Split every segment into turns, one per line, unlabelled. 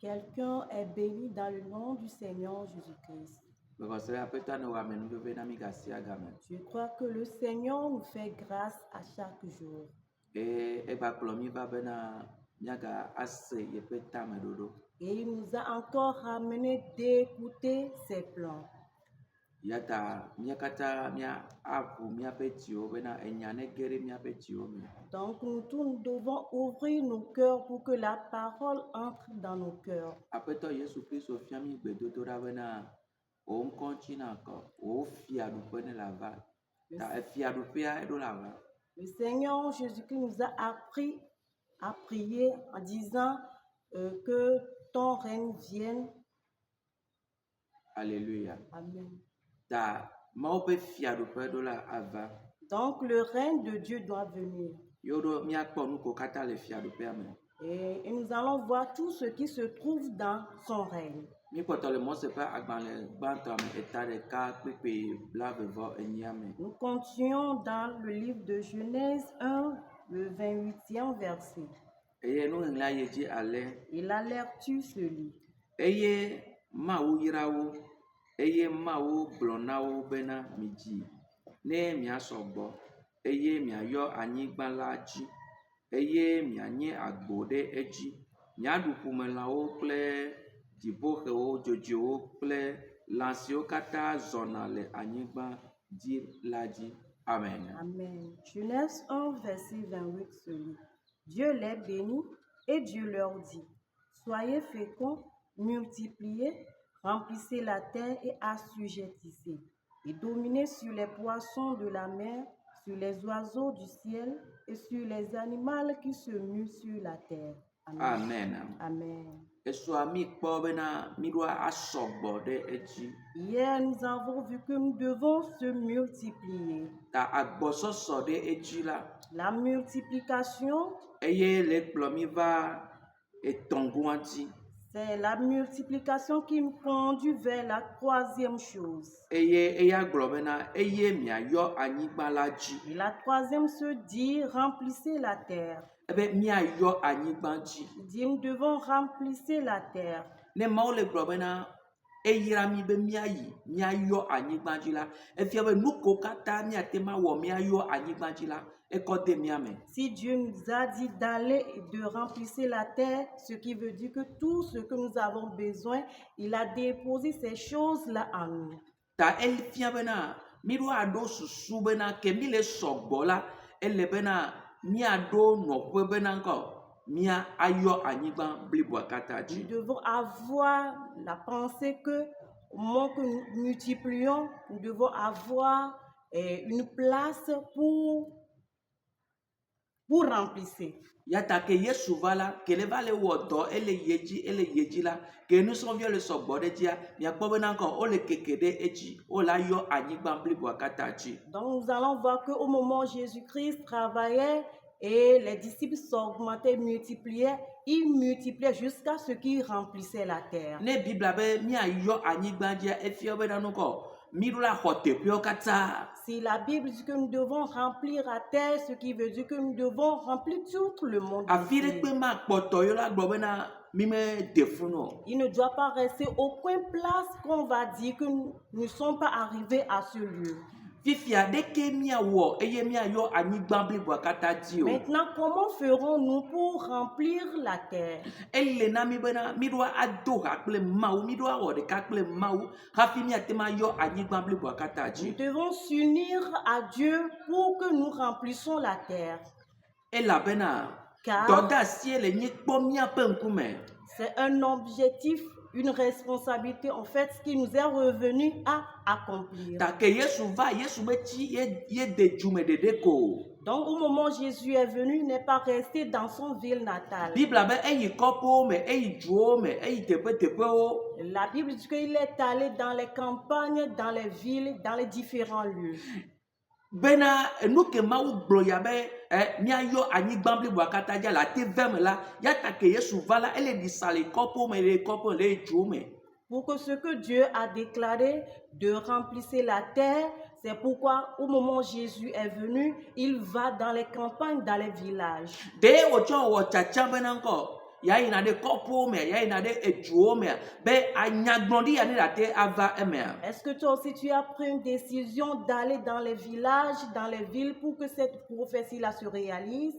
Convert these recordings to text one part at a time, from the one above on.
Quelqu'un est béni dans le nom du Seigneur Jésus-Christ. Je crois que le Seigneur nous fait grâce à chaque jour. Et il nous a encore ramené d'écouter ses plans. Donc nous devons ouvrir nos cœurs pour que la parole entre dans nos cœurs. Le Seigneur Jésus-Christ nous a appris à prier en disant que ton règne vienne.
Alléluia.
Amen. Donc le règne de Dieu doit venir. Et nous allons voir tout ce qui se trouve dans son règne. Nous continuons dans le livre de Genèse 1, le 28e verset. Et la lecture se lit.
Eye mawo gblɔ na wo bena midzi ne miasɔgbɔ eye miayɔ anyigba la dzi eye mianye agbo ɖe edzi miaɖu ƒumelãwo kple dziƒoxewo dzodzoewo kple lã siwo katã zɔna le anyigba dzi la dzi. Amen.
Amen. Genèse 1 verset 28 se lit. Dieu les bénit et Dieu leur dit: soyez féconds, multipliez, remplissez la terre et assujettissez, et dominez sur les poissons de la mer, sur les oiseaux du ciel et sur les animaux qui se muent sur la terre.
Amen.
Amen.
Hier,
nous avons vu que nous devons se multiplier. La multiplication, c'est la multiplication qui nous conduit vers la troisième chose. Et la troisième se dit: remplissez la terre. Il dit: nous devons remplir la terre. Si Dieu nous a dit d'aller et de remplir la terre, ce qui veut dire que tout ce que nous avons besoin, il a déposé ces choses-là en nous. Nous devons avoir la pensée que au moment que nous multiplions, nous devons avoir une place pour remplir. Donc nous allons voir qu'au moment où Jésus-Christ travaillait et les disciples s'augmentaient, multipliaient, ils multipliaient jusqu'à ce qu'ils remplissaient la terre. Si la Bible dit que nous devons remplir la terre, ce qui veut dire que nous devons remplir tout le monde. Il ne doit pas rester aucune place qu'on va dire que nous ne sommes pas arrivés à ce lieu. Maintenant, comment ferons-nous pour remplir la terre? Nous devons s'unir à Dieu pour que nous remplissions la terre. Car c'est un objectif, une responsabilité en fait qui nous est revenu à accomplir. Donc au moment où Jésus est venu, il n'est pas resté dans son ville natale. La Bible dit qu'il est allé dans les campagnes, dans les villes, dans les différents lieux. Pour que ce que Dieu a déclaré de remplir la terre, C'est pourquoi au moment où Jésus est venu, il va dans les campagnes, dans les villages.
De ocho wo chacha bena nko. Ya ina de kopo me, ya ina de ejuo me. Be anyagbondi ya ni date ava eme.
Est-ce que toi aussi tu as pris une décision d'aller dans les villages, dans les villes pour que cette prophétie-là se réalise?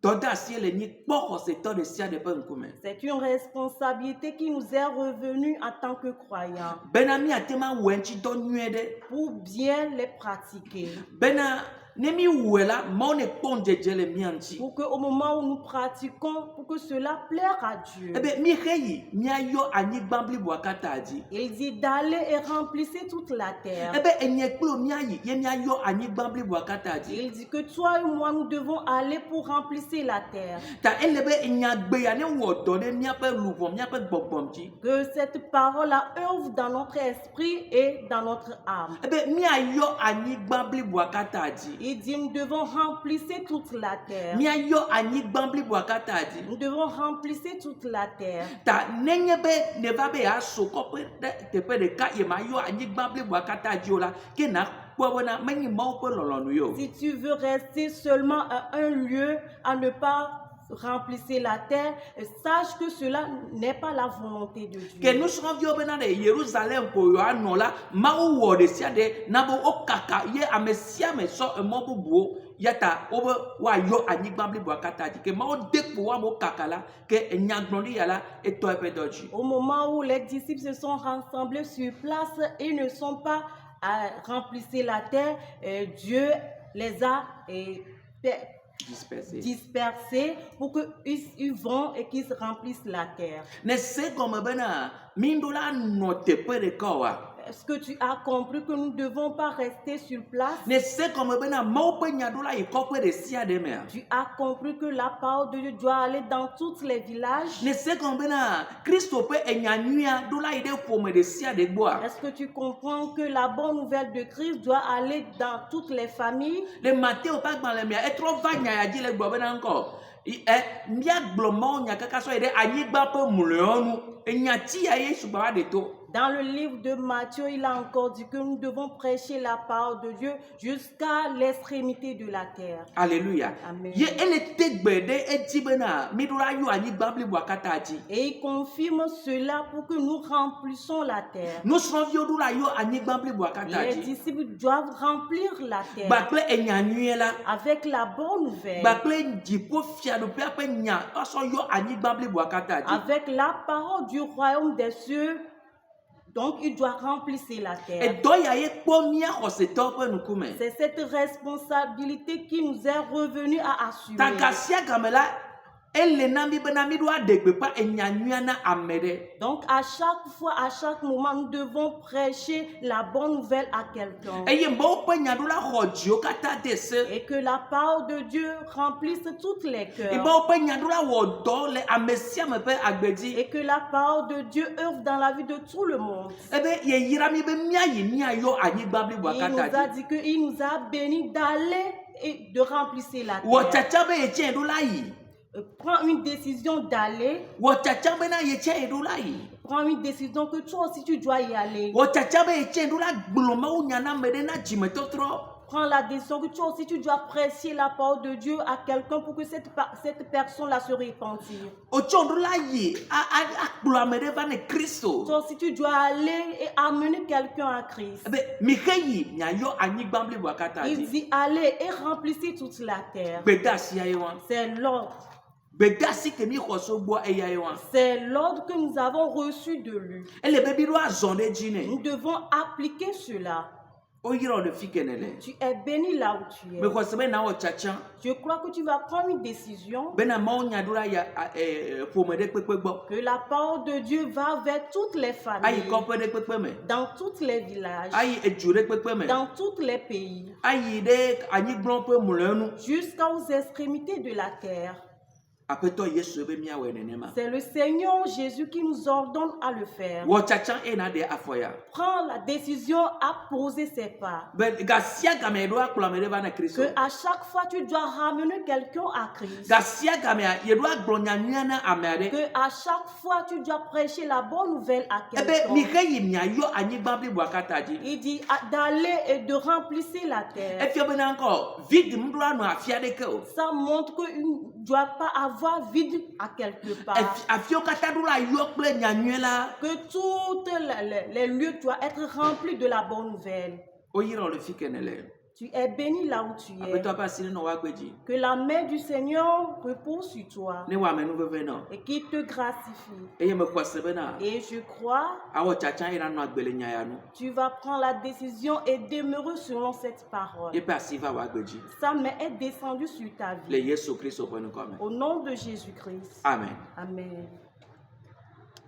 Toda si le ni poko se to de sia de pe nkume.
C'est une responsabilité qui nous est revenue en tant que croyants
Bena mi atema wenchi do nyede.
pour bien les pratiquer.
Bena nemi wela mone ponje jele mianchi.
Pour qu'au moment où nous pratiquons, pour que cela plaire à Dieu.
Ebe mi reyi mi ayo anigbambli wakata adi.
Il dit d'aller et remplissez toute la terre.
Ebe enyeklo mi ayi ye mi ayo anigbambli wakata adi.
Il dit que toi et moi, nous devons aller pour remplir la terre.
Ta elebe enyagbe ya ne wodo de mi ape luvo mi ape gbogbomji.
Que cette parole-là œuvre dans notre esprit et dans notre âme.
Ebe mi ayo anigbambli wakata adi.
Il dit nous devons remplir toute la terre.
Mi ayo anigbambli wakata adi.
Nous devons remplir toute la terre.
Ta nenyebe ne va be ya soko pe te pe de ka ye ma yo anigbambli wakata adi ola ke na kwabona menyi mo pe lolonu yo.
Si tu veux rester seulement à un lieu, à ne pas remplir la terre, sache que cela n'est pas la volonté de Dieu.
Que nous serons vieux bena de Jérusalem pour yo anola ma wo de sia de na bo okaka ye amesia me so mo bubu yata obo wa yo anigbambli wakata adi ke ma o dekpo wa mo kakala ke enyagbonli yala eto epe doji.
Au moment où les disciples se sont rassemblés sur place, ils ne sont pas à remplir la terre, Dieu les a dispersés pour qu'ils vont et qu'ils remplissent la terre.
Ne se comme bena mindola no te pe de kawa.
Est-ce que tu as compris que nous ne devons pas rester sur place?
Ne se comme bena mo pe nyadola e kope de sia de me.
Tu as compris que la parole de Dieu doit aller dans tous les villages?
Ne se comme bena Christo pe enyanuia dola ide fome de sia de boa.
Est-ce que tu comprends que la bonne nouvelle de Christ doit aller dans toutes les familles?
Le Matthieu pas dans le mia e tro va nya ya di le gbo bena nko. Mia gblomo nya kaka so ide anyigba pe muleonu enyati ya Yesu ba de to.
Dans le livre de Matthieu, il a encore dit que nous devons prêcher la parole de Dieu jusqu'à l'extrémité de la terre.
Alléluia.
Amen.
Ye ele tegbede etibena midura yu anyigba wakata adi.
Et il confirme cela pour que nous remplissions la terre.
Nous serons vieux dula yu anyigba wakata
Les
adi.
disciples doivent remplir la terre
Bakle enyanuela.
avec la bonne nouvelle,
Bakle jipo fiado pe ape nya aso yo anyigba wakata adi.
avec la parole du royaume des cieux. Donc, il doit remplir la terre.
Et doya ye pomia hoseto pe nukume.
C'est cette responsabilité qui nous est revenue à assumer.
Takasia gamela elle nami benami doa degbe pa enyanuana amede.
Donc, à chaque fois, à chaque moment, nous devons prêcher la bonne nouvelle à quelqu'un.
Eye mbo pe nyadula hodio kata dese.
Et que la parole de Dieu remplisse toutes les cœurs.
Ibo pe nyadula wodo le amesia me pe agbedi.
Et que la parole de Dieu œuvre dans la vie de tout le monde.
Ebe ye yirami be miayi mia yo anyigba
Il nous
wakata
a
adi.
dit qu'il nous a bénis d'aller et de remplir la
Wo
terre.
chacha be ye chen dula yi.
Prends une décision d'aller.
Wo chacha be na ye chen dula yi.
Prends une décision que toi aussi tu dois y aller.
Wo chacha be ye chen dula gbloma wo nyana mede na jimetotro.
Prends la décision que toi aussi tu dois prêcher la parole de Dieu à quelqu'un pour que cette personne-là se repentir.
Ocho dula yi a gbloma mede va ne Christo.
Toi aussi tu dois aller et amener quelqu'un à Christ.
Ebe mi reyi nya yo anyigba wakata
Il
adi.
dit allez et remplissez toute la terre.
Beda si aye wan.
C'est l'ordre.
Beda si ke mi khoso bo e aye wan.
C'est l'ordre que nous avons reçu de lui.
Ele be bi do azonde jine.
Nous devons appliquer cela.
O yiro de fikenele.
Tu es béni là où tu es.
Me khosebe na o chacha.
Je crois que tu vas prendre une décision.
Bena ma nyadura ya fomede pepe gbo.
Que la parole de Dieu va vers toutes les
Ayi
familles,
kope de pepe me.
dans tous les villages,
Ayi ejure pepe me.
dans tous les pays,
Ayi de anyigbon pe mulenu.
jusqu'aux extrémités de la terre.
Aƒetɔ Yesu be míawɔe nenema.
C'est le Seigneur Jésus qui nous ordonne à le faire.
Wɔ tsatsa ena ɖe afɔ ya.
Prends la décision à poser ses pas.
Be gasia game ɖo akplɔ ame ɖe va na Kristo.
Que à chaque fois tu dois ramener quelqu'un à Christ.
Gasia gamea yeɖo agblɔ nyanyuia na ame aɖe.
Que à chaque fois tu dois prêcher la bonne nouvelle à
Ebe
quelqu'un.
mixe yi miayɔ anyigba bliboa katã dzi.
Il dit d'aller et de remplir la terre.
Efia bena ŋkɔ vidi mɖo anɔ afi aɖeke o.
Ça montre qu'il ne doit pas avoir vide à quelque part.
Afiwo katã ɖo la yɔ kple nyanyuie la.
Que tous les lieux doivent être remplis de la bonne nouvelle.
Woyra le fi ke ne le.
Tu es béni là où tu es.
Aƒetɔ ƒe asi nenɔ woagbe dzi.
Que la main du Seigneur repose sur toi
Ne wɔ amenuveve nɔ.
et qu'il te gratifie.
Eye mexɔ se bena
Et je crois
awɔ tsatsa yina nɔ agbe le nya ya nu.
tu vas prendre la décision et demeurer selon cette parole.
Yeƒe asi va wɔ agbe dzi.
Sa main est descendue sur ta
Le
vie.
Yesu Kristo ƒe ŋkɔ me.
Au nom de Jésus-Christ.
Amen.
Amen.